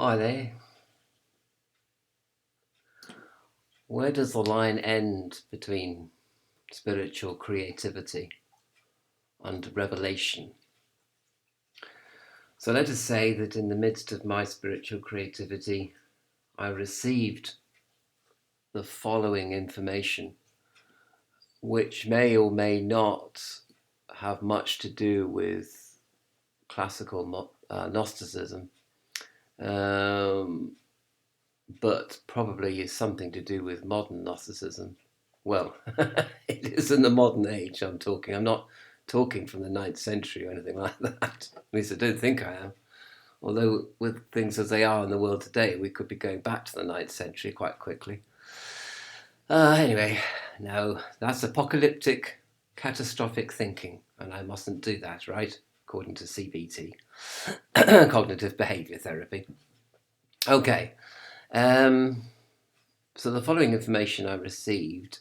Hi there. Where does the line end between spiritual creativity and revelation? So let us say that in the midst of my spiritual creativity, I received the following information, which may or may not have much to do with classical Gnosticism, um, but probably is something to do with modern Gnosticism. Well, it is in the modern age I'm talking. I'm not talking from the ninth century or anything like that. At least I don't think I am. Although, with things as they are in the world today, we could be going back to the ninth century quite quickly. Anyway, no, that's apocalyptic, catastrophic thinking, and I mustn't do that, right? According to CBT, cognitive behavior therapy. Okay, um, so the following information I received,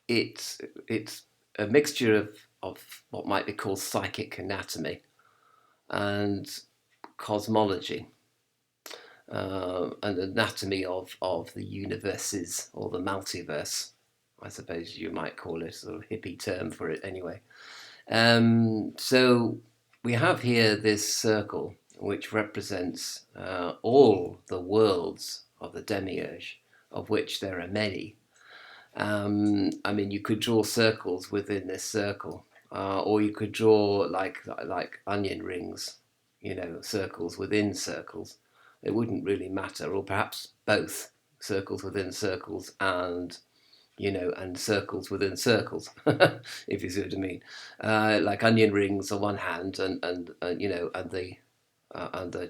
it's a mixture of what might be called psychic anatomy and cosmology, and anatomy of the universes or the multiverse, I suppose you might call it, sort of hippie term for it anyway. So we have here this circle which represents all the worlds of the demiurge, of which there are many. I mean, you could draw circles within this circle, or you could draw like onion rings, circles within circles. It wouldn't really matter, or perhaps both circles within circles and and circles within circles, if you see what I mean. Like onion rings on one hand, and the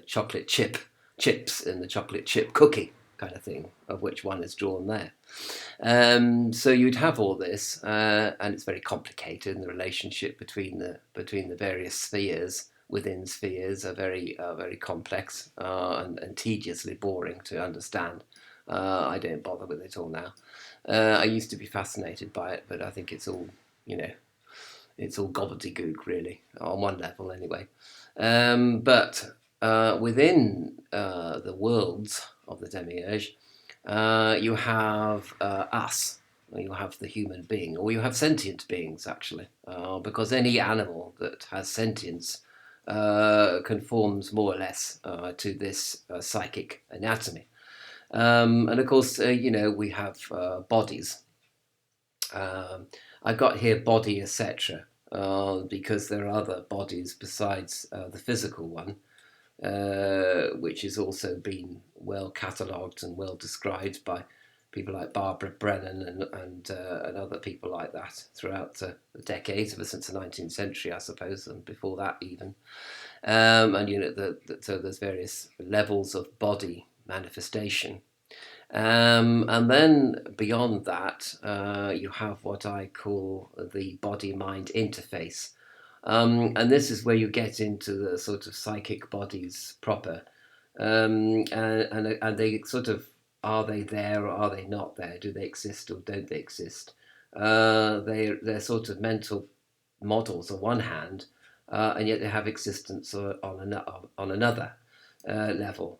chocolate chips in the chocolate chip cookie kind of thing, of which one is drawn there. So you'd have all this, and it's very complicated. And the relationship between the various spheres within spheres are very complex, and tediously boring to understand. I don't bother with it all now. I used to be fascinated by it, but I think it's all it's all gobbledygook, really, on one level anyway. But within the worlds of the demiurge, you have us, or you have the human being, or you have sentient beings, actually, because any animal that has sentience conforms more or less to this psychic anatomy. And of course, we have bodies. Um, I got here body, etc., because there are other bodies besides the physical one, which has also been well catalogued and well described by people like Barbara Brennan and other people like that throughout the decades, ever since the 19th century, I suppose, and before that even. And so there's various levels of body manifestation. And then beyond that, you have what I call the body-mind interface. And this is where you get into the sort of psychic bodies proper. And they sort of, are they there or are they not there? Do they exist or don't they exist? They're sort of mental models on one hand, and yet they have existence on another level.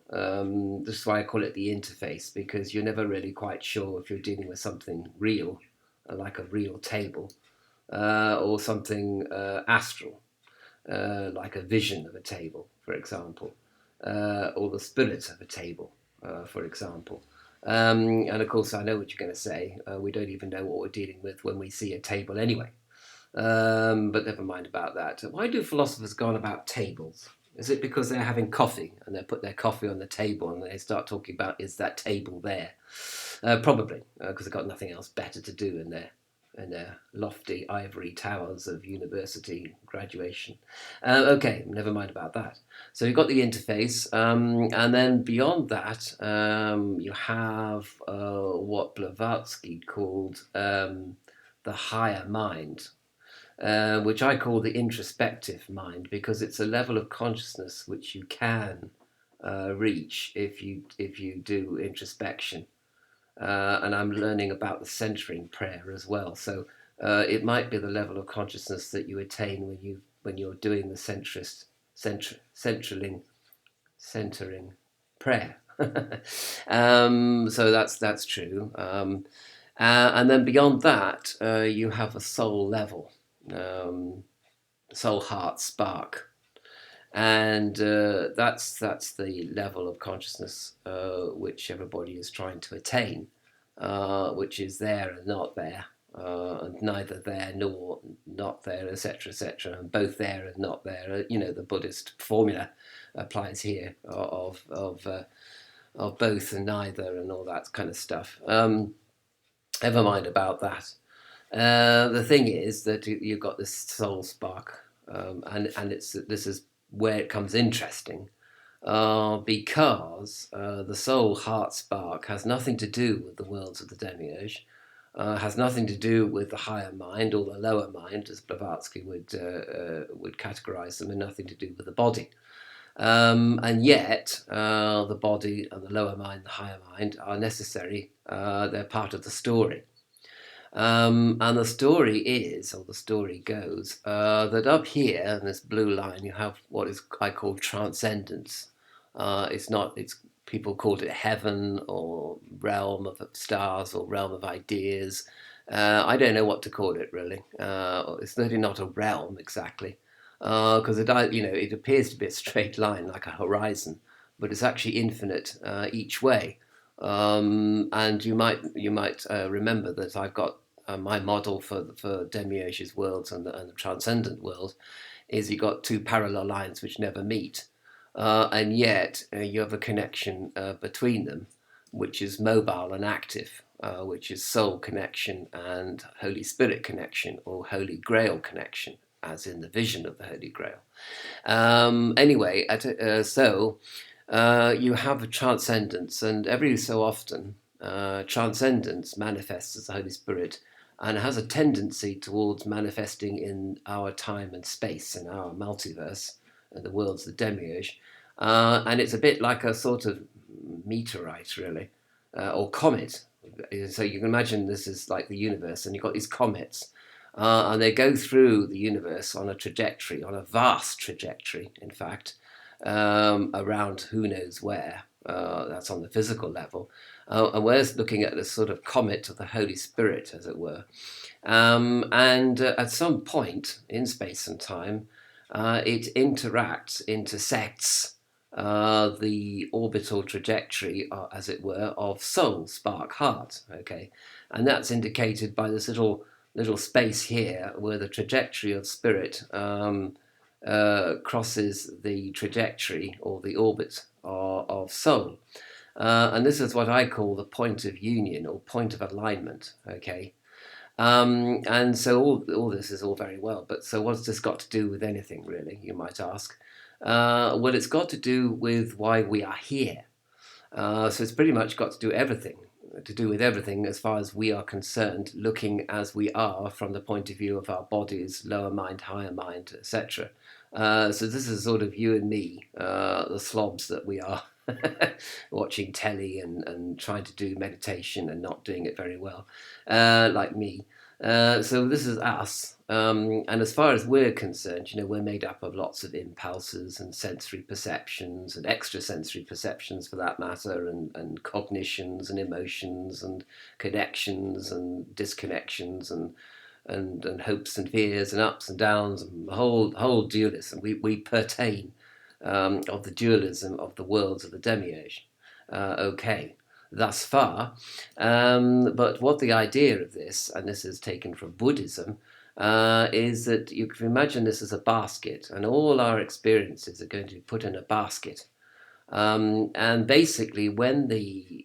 This is why I call it the interface, because you're never really quite sure if you're dealing with something real, like a real table, or something astral, like a vision of a table, for example, or the spirit of a table, for example. And of course, I know what you're going to say. We don't even know what we're dealing with when we see a table anyway. But never mind about that. Why do philosophers go on about tables? Is it because they're having coffee and they put their coffee on the table and they start talking about, is that table there? Probably, because they've got nothing else better to do in their lofty ivory towers of university graduation. Okay, never mind about that. So you've got the interface, and then beyond that, you have what Blavatsky called the higher mind, which I call the introspective mind, because it's a level of consciousness which you can reach if you do introspection. And I'm learning about the centering prayer as well. So it might be the level of consciousness that you attain when you're doing the centraling centering prayer. So that's true. And then beyond that, you have a soul level, soul heart spark, and that's the level of consciousness which everybody is trying to attain, which is there and not there, and neither there nor not there, etc., etc., and both there and not there. You know, the Buddhist formula applies here of both and neither and all that kind of stuff. Never mind about that. The thing is that you've got this soul spark, and this is where it comes interesting, because the soul heart spark has nothing to do with the worlds of the demiurge, has nothing to do with the higher mind or the lower mind, as Blavatsky would categorize them, and nothing to do with the body. And yet, the body and the lower mind, the higher mind, are necessary. They're part of the story. And the story is, or the story goes, that up here in this blue line, you have what I call transcendence. It's people called it heaven or realm of stars or realm of ideas. I don't know what to call it really. It's really not a realm exactly, because it appears to be a straight line like a horizon, but it's actually infinite each way. And you might remember that I've got my model for Demiurge's worlds and the transcendent world is you've got two parallel lines which never meet, and yet you have a connection between them, which is mobile and active, which is soul connection and Holy Spirit connection, or Holy Grail connection, as in the vision of the Holy Grail. Anyway, so you have a transcendence, and every so often transcendence manifests as the Holy Spirit and has a tendency towards manifesting in our time and space, in our multiverse, the worlds of the demiurge. And it's a bit like a sort of meteorite, really, or comet. So you can imagine this is like the universe, and you've got these comets, and they go through the universe on a trajectory, on a vast trajectory, in fact, around who knows where. That's on the physical level. And we're looking at this sort of comet of the Holy Spirit, as it were. And at some point in space and time, it intersects the orbital trajectory, as it were, of soul, spark, heart. Okay, and that's indicated by this little space here, where the trajectory of spirit crosses the trajectory or the orbit of soul. And this is what I call the point of union or point of alignment. Okay. And so all this is all very well, but so what's this got to do with anything, really, you might ask? Well, it's got to do with why we are here. So it's pretty much got to do with everything as far as we are concerned, looking as we are from the point of view of our bodies, lower mind, higher mind, etc. So this is sort of you and me, the slobs that we are, watching telly and trying to do meditation and not doing it very well, like me. So this is us. And as far as we're concerned, we're made up of lots of impulses and sensory perceptions and extrasensory perceptions, for that matter, and cognitions and emotions and connections and disconnections and hopes and fears and ups and downs and the whole dualism. We pertain of the dualism of the worlds of the demiurge. Okay, thus far. But what the idea of this, and this is taken from Buddhism, is that you can imagine this as a basket, and all our experiences are going to be put in a basket. And basically, when the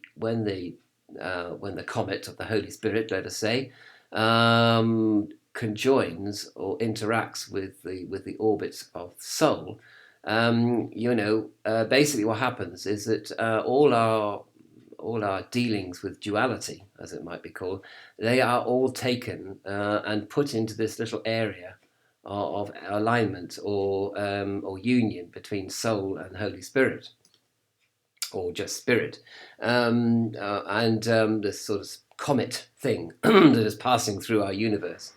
comet of the Holy Spirit, let us say, conjoins or interacts with the orbit of soul, basically what happens is that all our dealings with duality, as it might be called, they are all taken and put into this little area of alignment or union between soul and Holy Spirit, or just spirit, and this sort of comet thing that is passing through our universe.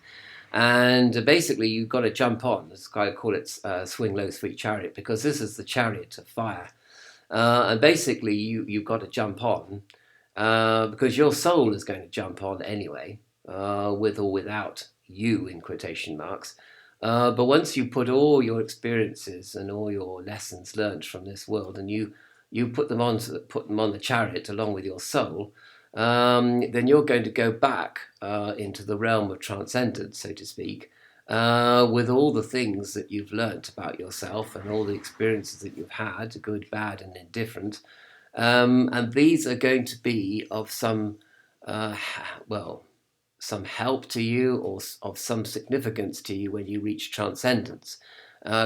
And basically, you've got to jump on. I call it swing low, sweet chariot, because this is the chariot of fire. And basically, you've got to jump on because your soul is going to jump on anyway, with or without you in quotation marks. But once you put all your experiences and all your lessons learned from this world, and you put them on the chariot along with your soul, then you're going to go back into the realm of transcendence, so to speak, with all the things that you've learnt about yourself and all the experiences that you've had, good, bad, and indifferent. And these are going to be of some, uh, well, some help to you or of some significance to you when you reach transcendence.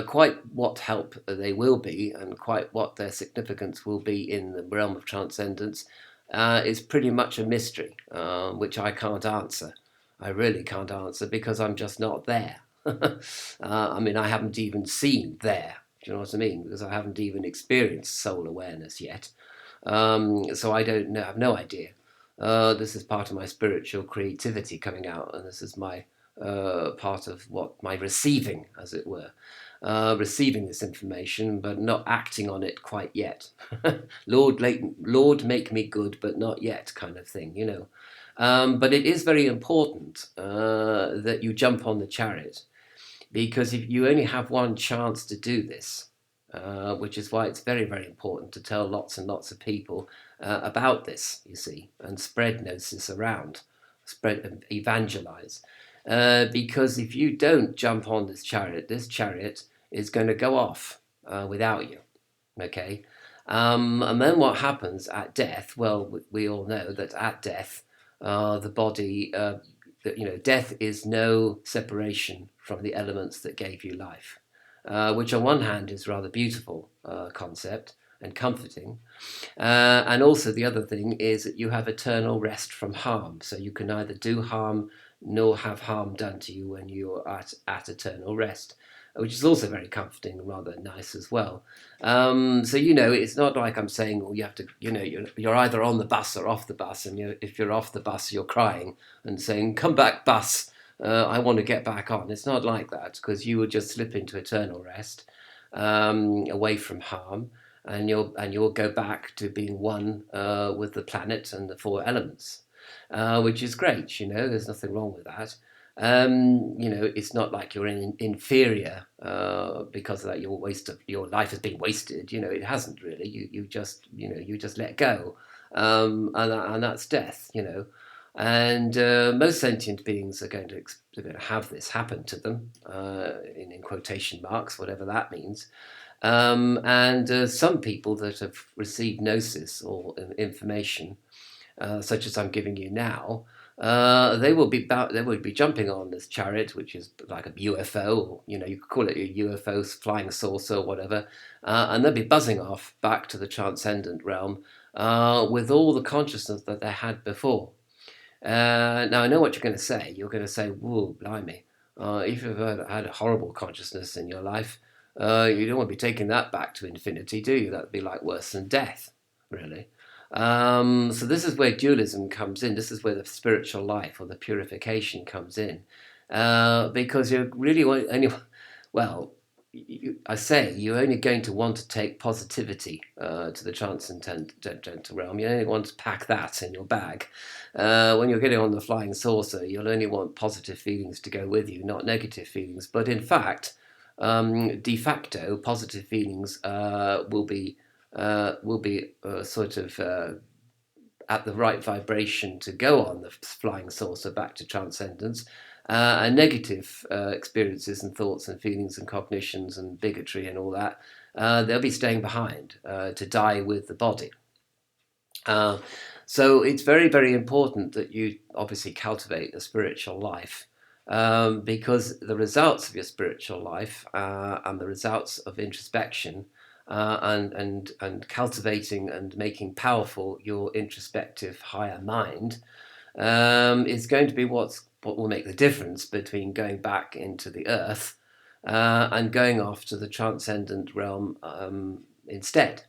Quite what help they will be and quite what their significance will be in the realm of transcendence is pretty much a mystery, which I can't answer. I really can't answer because I'm just not there. I mean, I haven't even seen there. Do you know what I mean? Because I haven't even experienced soul awareness yet. So I don't know. I have no idea. This is part of my spiritual creativity coming out, and this is my part of what my receiving, as it were, receiving this information, but not acting on it quite yet. Lord, make me good, but not yet, kind of thing, you know. But it is very important that you jump on the chariot, because if you only have one chance to do this, which is why it's very, very important to tell lots and lots of people about this, you see, and spread gnosis around, spread and evangelize. Because if you don't jump on this chariot is going to go off without you, okay? And then what happens at death? Well, we all know that at death, the body, death is no separation from the elements that gave you life, which on one hand is rather beautiful concept and comforting. And also the other thing is that you have eternal rest from harm. So you can neither do harm nor have harm done to you when you're at eternal rest, which is also very comforting and rather nice as well. So, it's not like I'm saying, well, you have to, you're either on the bus or off the bus. And if you're off the bus, you're crying and saying, come back, bus. I want to get back on. It's not like that, because you will just slip into eternal rest, away from harm, and you'll go back to being one with the planet and the four elements, which is great. There's nothing wrong with that. It's not like you're inferior because of that. Your life has been wasted. It hasn't really. You just let go, and that's death. And most sentient beings are going to have this happen to them, in quotation marks, whatever that means. And some people that have received gnosis or information, such as I'm giving you now, they will be jumping on this chariot, which is like a UFO, or you could call it a UFO, flying saucer, or whatever, and they'll be buzzing off back to the transcendent realm with all the consciousness that they had before. Now I know what you're going to say. You're going to say, "Whoa, blimey! If you've had a horrible consciousness in your life, you don't want to be taking that back to infinity, do you? That'd be like worse than death, really." So this is where dualism comes in. This is where the spiritual life or the purification comes in, because you really you're only going to want to take positivity to the transcendental realm. You only want to pack that in your bag. When you're getting on the flying saucer, you'll only want positive feelings to go with you, not negative feelings. But in fact, de facto, positive feelings will be sort of at the right vibration to go on the flying saucer back to transcendence, and negative experiences and thoughts and feelings and cognitions and bigotry and all that, they'll be staying behind to die with the body. So it's very, very important that you obviously cultivate the spiritual life, because the results of your spiritual life and the results of introspection and cultivating and making powerful your introspective higher mind is going to be what will make the difference between going back into the earth and going off to the transcendent realm instead.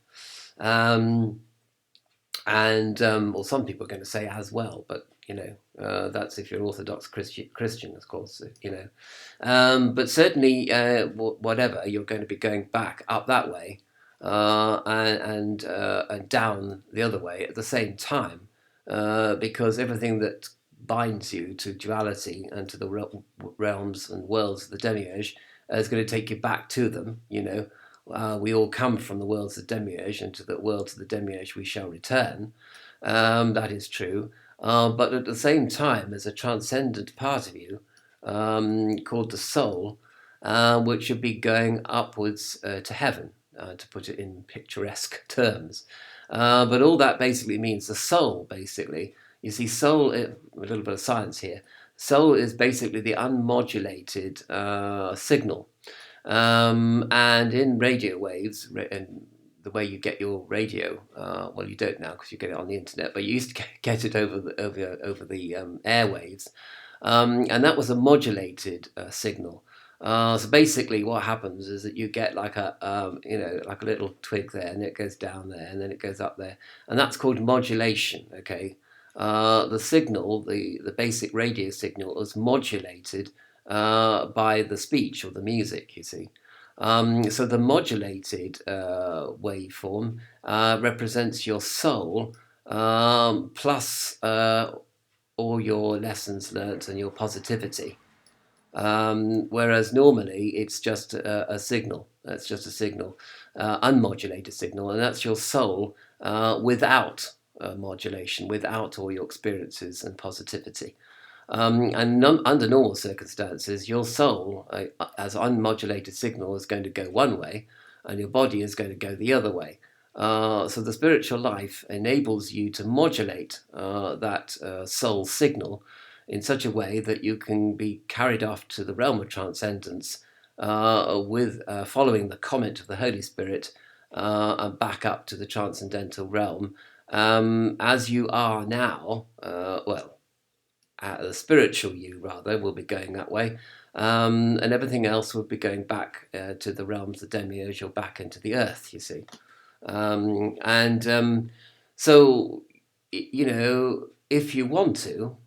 Well, some people are going to say as well, but that's if you're Orthodox Christian, of course, but certainly whatever, you're going to be going back up that way, and down the other way at the same time, because everything that binds you to duality and to the realms and worlds of the demiurge is going to take you back to them. We all come from the worlds of the demiurge, and to the worlds of the demiurge we shall return. That is true. But at the same time, there's a transcendent part of you called the soul, which should be going upwards to heaven, to put it in picturesque terms. But all that basically means the soul, basically. You see, soul, a little bit of science here, soul is basically the unmodulated signal. And in radio waves, and the way you get your radio, well, you don't now because you get it on the internet, but you used to get it over the airwaves, and that was a modulated signal. So basically, what happens is that you get like like a little twig there, and it goes down there, and then it goes up there, and that's called modulation. Okay, the signal, the basic radio signal, is modulated by the speech or the music. You see. So the modulated waveform represents your soul, plus all your lessons learnt and your positivity. Whereas normally it's just a signal. It's just a signal, unmodulated signal, and that's your soul without modulation, without all your experiences and positivity. Under normal circumstances, your soul, as unmodulated signal, is going to go one way, and your body is going to go the other way. So the spiritual life enables you to modulate that soul signal in such a way that you can be carried off to the realm of transcendence with following the comment of the Holy Spirit and back up to the transcendental realm as you are now. The spiritual you, rather, will be going that way, and everything else will be going back to the realms of demiurge or back into the earth, you see. So, if you want to,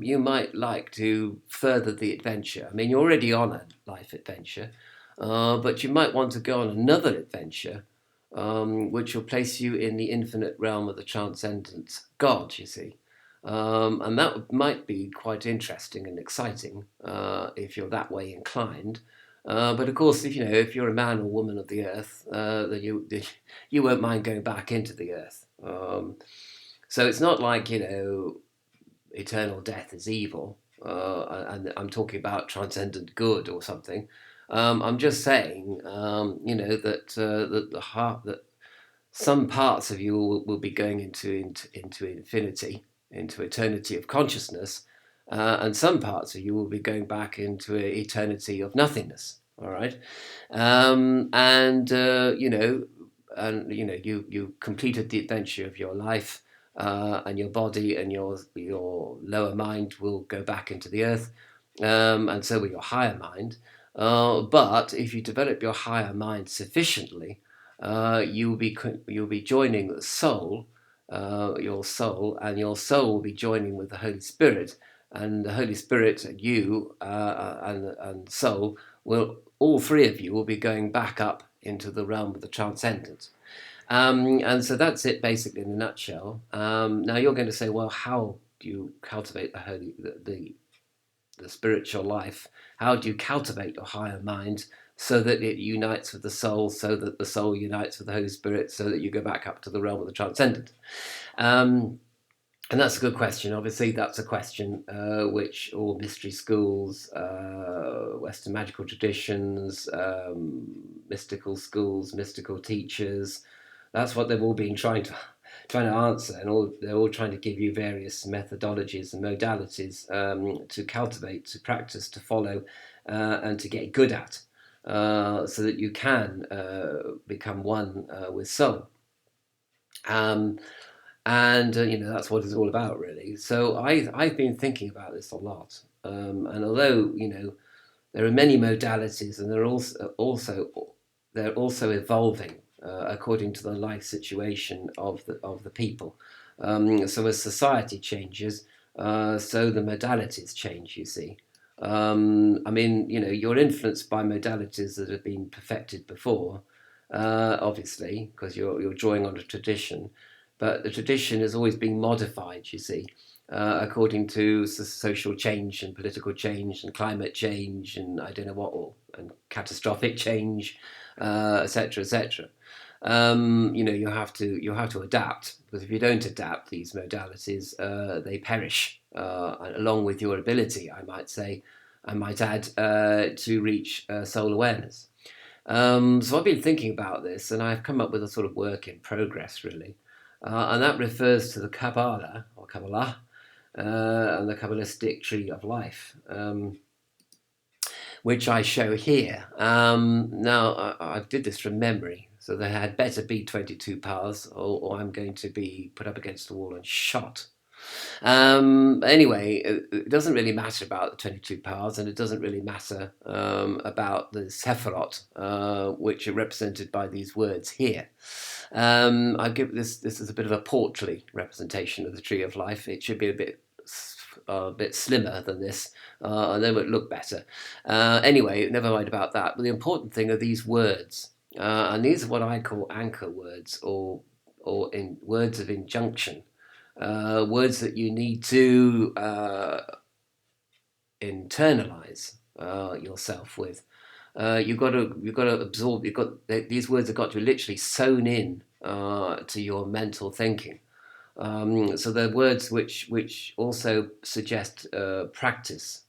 you might like to further the adventure. I mean, you're already on a life adventure, but you might want to go on another adventure, which will place you in the infinite realm of the transcendent God, you see. And that might be quite interesting and exciting if you're that way inclined. But of course, if you're a man or woman of the earth, then you won't mind going back into the earth. So it's not like eternal death is evil, and I'm talking about transcendent good or something. I'm just saying, that some parts of you will be going into infinity, into eternity of consciousness, and some parts of you will be going back into eternity of nothingness. All right, you completed the adventure of your life, and your body and your lower mind will go back into the earth, and so will your higher mind. But if you develop your higher mind sufficiently, you'll be joining the soul, your soul, and your soul will be joining with the Holy Spirit, and the Holy Spirit, you, and soul will, all three of you will be going back up into the realm of the transcendent. And so that's it, basically, in a nutshell. Now you're going to say, well, how do you cultivate the spiritual life? How do you cultivate your higher mind so that it unites with the soul, so that the soul unites with the Holy Spirit, so that you go back up to the realm of the transcendent? And that's a good question. Obviously, that's a question which all mystery schools, Western magical traditions, mystical schools, mystical teachers, that's what they've all been trying to answer, and they're all trying to give you various methodologies and modalities to cultivate, to practice, to follow, and to get good at, so that you can become one with soul. That's what it's all about, really. So I've been thinking about this a lot, and although there are many modalities, and they're also evolving according to the life situation of the people. So as society changes, so the modalities change. You see, you're influenced by modalities that have been perfected before. obviously, because you're drawing on a tradition, but the tradition is always being modified, you see, according to social change and political change and climate change and I don't know what all, and catastrophic change, etc., etc. You have to adapt, because if you don't adapt these modalities, they perish along with your ability, I might say, I might add, to reach soul awareness. So I've been thinking about this, and I've come up with a sort of work in progress, really, and that refers to the Kabbalah or Kabbalah and the Kabbalistic tree of life. Which I show here. Now, I did this from memory, so there had better be 22 paths, or I'm going to be put up against the wall and shot. Anyway, it doesn't really matter about the 22 paths, and it doesn't really matter about the Sephirot, which are represented by these words here. I give this is a bit of a portly representation of the tree of life. It should be a bit slimmer than this, and then it would look better. Anyway, never mind about that. But the important thing are these words, and these are what I call anchor words, or in words of injunction, words that you need to internalize yourself with. You've got to absorb. These words have got to be literally sewn in to your mental thinking. So they're words which also suggest practice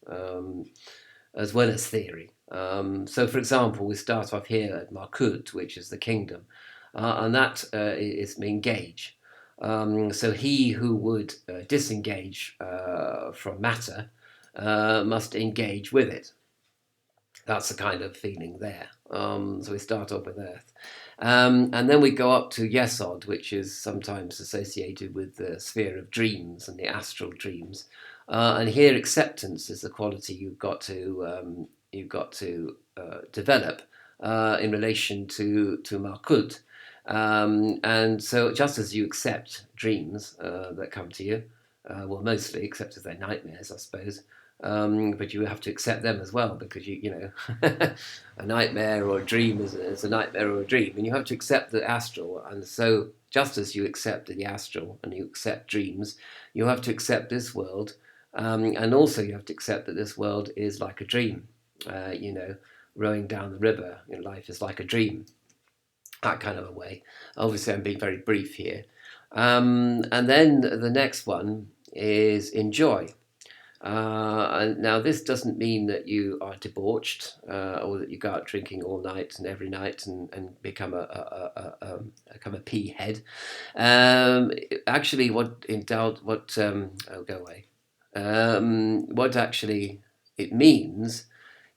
as well as theory. So, for example, we start off here at Malkut, which is the kingdom, and that is engage. So he who would disengage from matter must engage with it. That's the kind of feeling there. So we start off with Earth. And then we go up to Yesod, which is sometimes associated with the sphere of dreams and the astral dreams. And here, acceptance is the quality you've got to develop in relation to Malkut. And so, just as you accept dreams that come to you, well, mostly, except as they're nightmares, I suppose. But you have to accept them as well, because you know a nightmare or a dream is a nightmare or a dream, and you have to accept the astral. And so, just as you accept the astral and you accept dreams, you have to accept this world, and also you have to accept that this world is like a dream. Rowing down the river, life is like a dream. That kind of a way. Obviously, I'm being very brief here. And then the next one is enjoy. And now, this doesn't mean that you are debauched or that you go out drinking all night and every night and become a pea head. Actually, what actually it means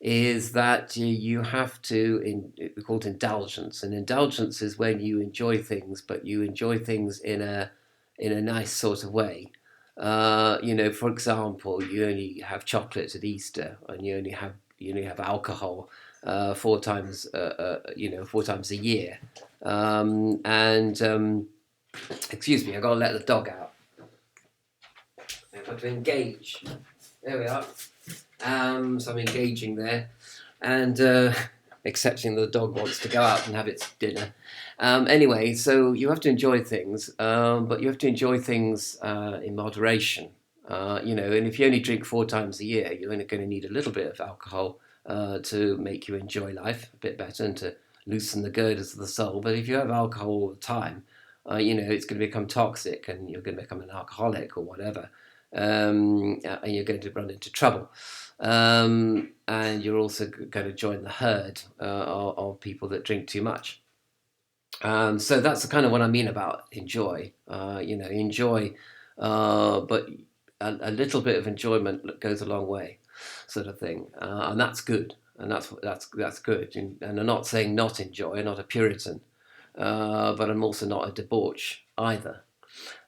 is that you have to, we call it indulgence. And indulgence is when you enjoy things, but you enjoy things in a nice sort of way. For example, you only have chocolate at Easter, and you only have alcohol 4 times a year. Excuse me, I've got to let the dog out. I've got to engage. There we are. So I'm engaging there, and accepting the dog wants to go out and have its dinner. Anyway, so you have to enjoy things, but you have to enjoy things in moderation. And if you only drink 4 times a year, you're only going to need a little bit of alcohol to make you enjoy life a bit better and to loosen the girders of the soul. But if you have alcohol all the time, it's going to become toxic, and you're going to become an alcoholic or whatever, and you're going to run into trouble. And you're also going to join the herd of people that drink too much. So that's the kind of what I mean about enjoy. Enjoy, but a little bit of enjoyment goes a long way, sort of thing, and that's good, and that's good. And I'm not saying not enjoy. I'm not a Puritan, but I'm also not a debauch either.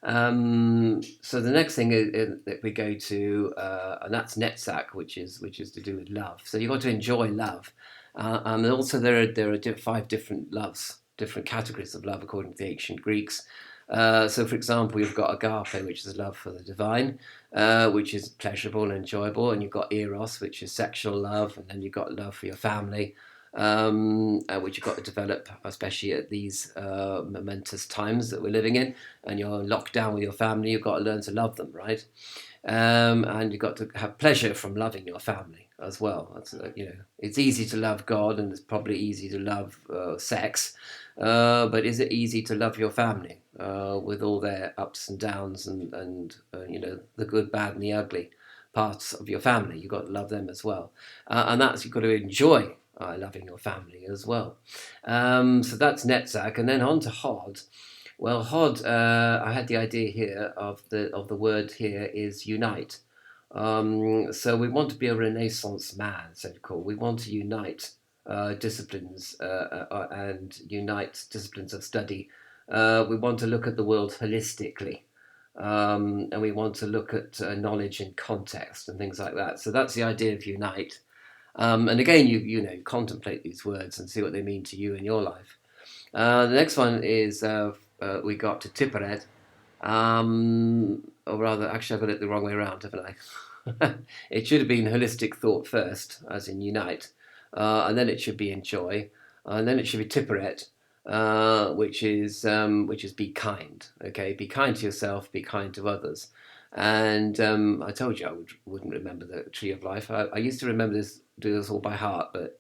So the next thing is that we go to, and that's Netzach, which is to do with love. So you've got to enjoy love, and also there are 5 different loves, different categories of love according to the ancient Greeks. So, for example, you've got agape, which is love for the divine, which is pleasurable and enjoyable, and you've got eros, which is sexual love, and then you've got love for your family, which you've got to develop, especially at these momentous times that we're living in, and you're locked down with your family. You've got to learn to love them, right? And you've got to have pleasure from loving your family as well. That's, it's easy to love God, and it's probably easy to love sex, but is it easy to love your family with all their ups and downs and the good, bad, and the ugly parts of your family? You've got to love them as well, and that's you've got to enjoy loving your family as well. So that's Netzach, and then on to Hod. Well, Hod, I had the idea here of the word here is unite. So we want to be a Renaissance man, so to call. We want to unite disciplines and unite disciplines of study. We want to look at the world holistically, and we want to look at knowledge in context and things like that. So that's the idea of unite. And again, you contemplate these words and see what they mean to you in your life. The next one is we got to Tipperet, or rather, actually, I've got it the wrong way around, haven't I? It should have been holistic thought first, as in unite, and then it should be enjoy, and then it should be Tipperet, which is be kind. Okay, be kind to yourself, be kind to others. And I told you I wouldn't remember the Tree of Life. I used to do this all by heart, but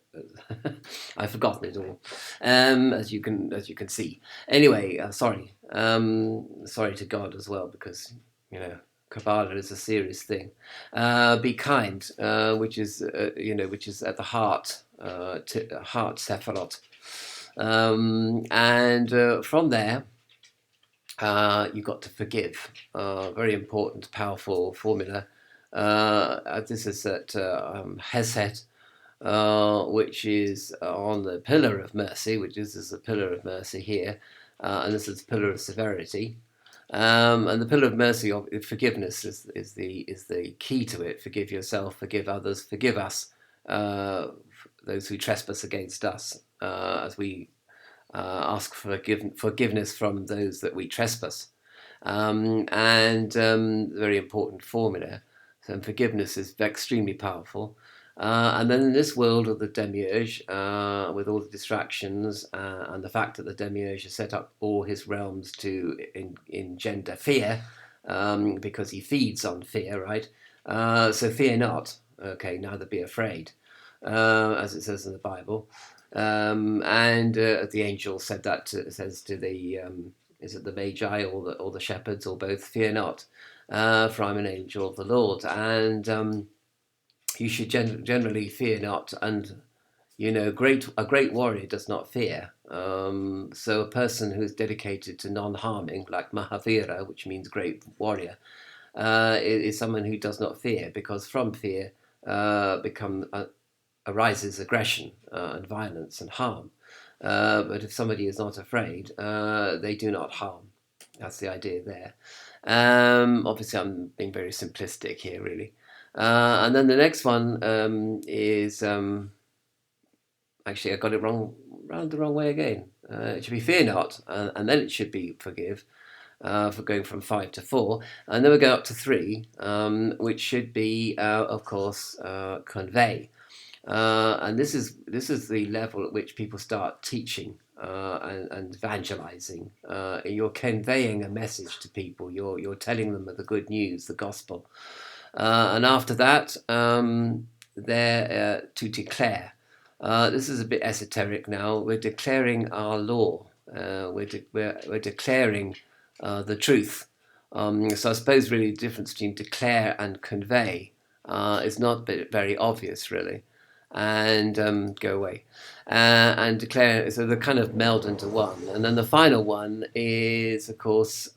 I've forgotten it all, as you can see. Anyway, sorry to God as well, because Kabbalah is a serious thing. Be kind, which is at the heart, heart Sephiroth, and from there. You've got to forgive. Very important, powerful formula. This is at Hesed, which is on the pillar of mercy, which is the pillar of mercy here, and this is the pillar of severity. And the pillar of mercy, forgiveness, is the key to it. Forgive yourself, forgive others, forgive us, those who trespass against us, as we ask for forgiveness from those that we trespass. Very important formula. So forgiveness is extremely powerful. And then in this world of the demiurge, with all the distractions and the fact that the demiurge has set up all his realms to engender fear, because he feeds on fear, right? So fear not, okay, neither be afraid, as it says in the Bible. The angel said that says to the is it the Magi or the shepherds or both? Fear not, for I'm an angel of the Lord. And you should generally fear not. And a great warrior does not fear. So a person who is dedicated to non-harming, like Mahavira, which means great warrior, is someone who does not fear, because from fear arises aggression and violence and harm. But if somebody is not afraid, they do not harm. That's the idea there. Obviously, I'm being very simplistic here, really. And then the next one is actually I got it wrong, round the wrong way again. It should be fear not, and then it should be forgive. For going from 5 to 4, and then we go up to 3, which should be, of course, convey. And this is the level at which people start teaching and evangelizing. You're conveying a message to people. You're telling them of the good news, the gospel. And after that, they're to declare. This is a bit esoteric now. We're declaring our law. We're declaring the truth. So I suppose really the difference between declare and convey is not very obvious, really. And go away and declare. So they kind of meld into one. And then the final one is, of course,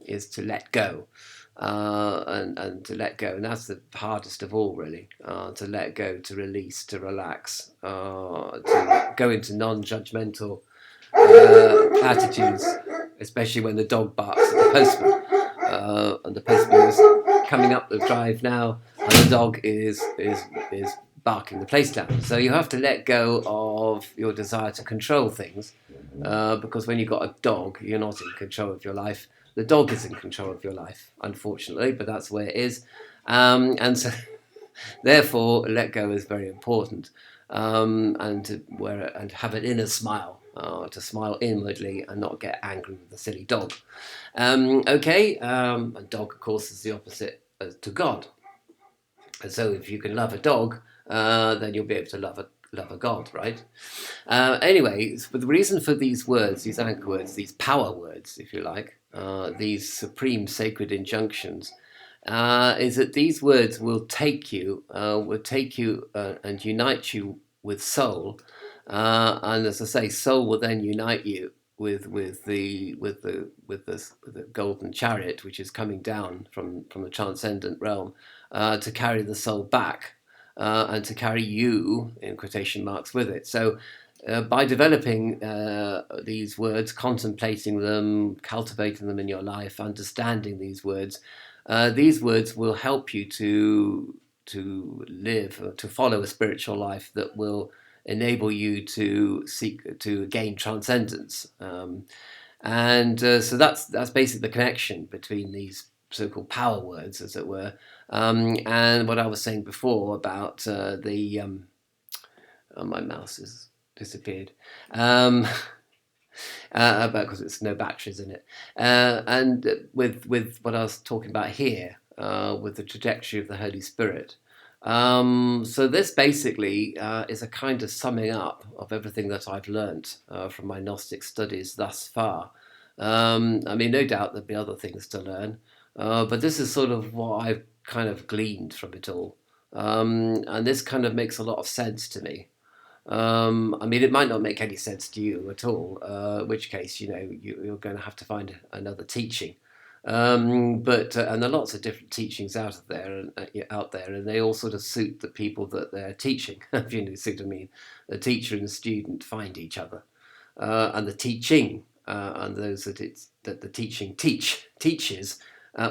is to let go. And to let go, and that's the hardest of all, really. To let go, to release, to relax, to go into non-judgmental attitudes, especially when the dog barks at the postman, and the postman is coming up the drive now, and the dog is barking the place down. So you have to let go of your desire to control things, because when you've got a dog, you're not in control of your life. The dog is in control of your life, unfortunately, but that's where it is. And so, therefore, let go is very important. and have an inner smile, to smile inwardly and not get angry with the silly dog. Okay, and dog, of course, is the opposite to God. And so if you can love a dog, then you'll be able to love a God, right? Anyway, but the reason for these words, these anchor words, these power words, if you like, these supreme sacred injunctions, is that these words will take you and unite you with soul, and as I say, soul will then unite you with the golden chariot, which is coming down from the transcendent realm, to carry the soul back, and to carry you, in quotation marks, with it. So by developing these words, contemplating them, cultivating them in your life, understanding these words will help you to live, to follow a spiritual life that will enable you to seek to gain transcendence. So that's basically the connection between these so-called power words, as it were, and what I was saying before about my mouse has disappeared. Because it's no batteries in it, and with what I was talking about here, with the trajectory of the Holy Spirit. So this basically is a kind of summing up of everything that I've learnt from my Gnostic studies thus far. I mean, no doubt there'll be other things to learn, but this is sort of what I've kind of gleaned from it all, and this kind of makes a lot of sense to me. I mean, it might not make any sense to you at all, in which case, you're going to have to find another teaching. But and there are lots of different teachings out there, and they all sort of suit the people that they're teaching. If you know, see what I mean, the teacher and the student find each other, and the teaching and those that the teaching teaches.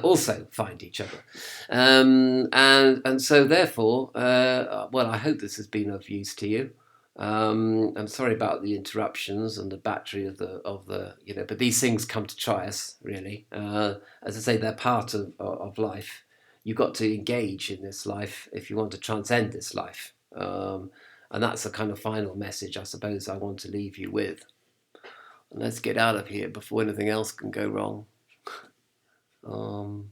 Also find each other, and so therefore, well, I hope this has been of use to you. I'm sorry about the interruptions and the battery of the. But these things come to try us, really. As I say, they're part of life. You've got to engage in this life if you want to transcend this life. And that's the kind of final message I suppose I want to leave you with. And let's get out of here before anything else can go wrong. Come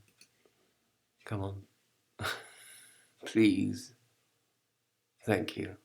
on. Please. Thank you.